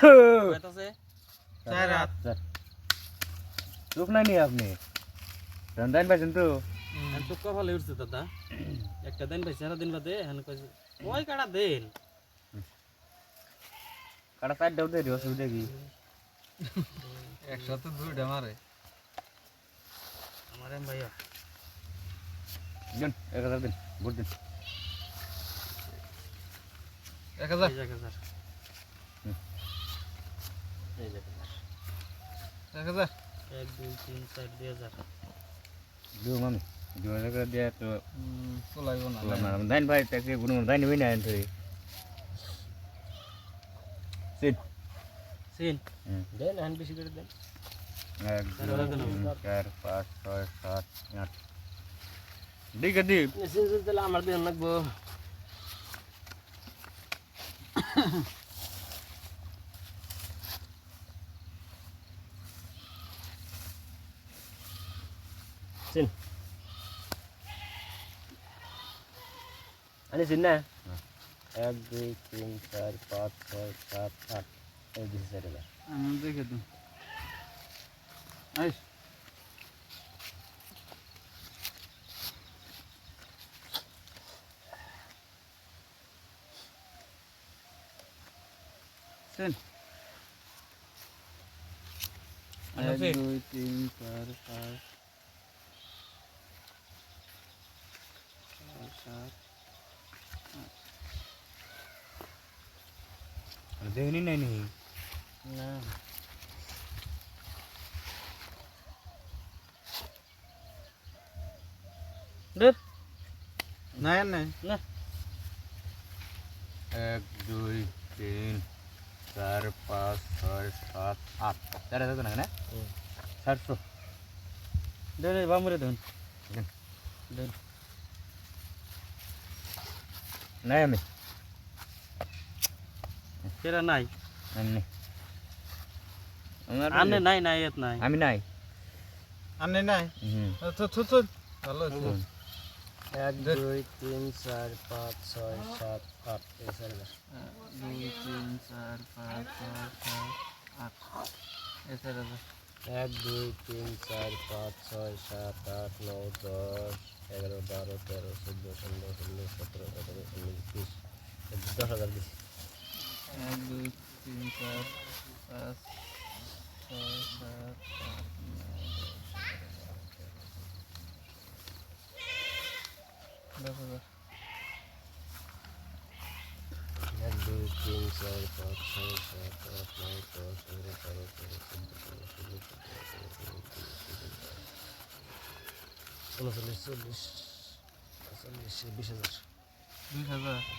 আছে চার রাত চোখ নাই নি আপনি রমজান পাইছেন তো আর তো কপালে উঠছে দাদা একটা দিন ভাই সারা দিন বাদে হান কইছে ওই কাটা দেন কাটা চার দাও দেরি অসুবিধা কি একসাথে দুইটা মারে আমারে ভাইয়া দিন 1000 দিন ভোট দিন 1000 এই জায়গা স্যার এই জায়গা 1000 1 2 3 4 2000 দিও মামি 2000 করে দিয়া তো চলাইব না রমজান ভাই তাকে কোনো রমজান নিবি না এনতে সিট সিন দেন হান বেশি করে দেন 1 2 3 4 5 6 7 8 দিকে দি সিন সিন তাহলে আমার দেন লাগবো সিন আনি সিন না 1 2 3 4 5 6 7 8 এই দিছে রে আমি দেখে দিই আইস সেন 1 2 3 4 5 দেখনি নাই নি না দেখ নাই নাই না 1 2 3 4 5 6 7 8 চার হাজার না 700 দেন বামরে দেন দেন। দেন নাই আমি কেরা নাই আমি আনে নাই নাই এত নাই আমি নাই আনে নাই হুম তো তো তো ভালো আছে 1 2 3 4 5 6 7 8 এই স্যার 2 3 4 5 6 7 8 এসে দাদা 1 2 3 4 5 6 7 8 9 10 11 12 13 14 15 16 17 18 19 20 10,000 দিছি 1 2 3 4 5 6 7 8 9 1 2 3 4 5 6 7 8 9 10 11 12 13 14 15 16 17 18 19 20,000 20,000 20,000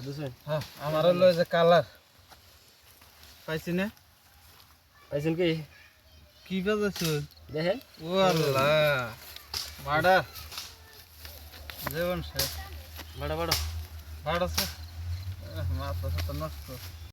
বুঝছেন হ্যাঁ আমার হলো যে কালার পাইছি না পাইছেন কি কি বাজাছো দেখেন ও আল্লাহ বাড়া জীবন শেষ বড় বড় বাড়াছে মাথা সাথে নষ্ট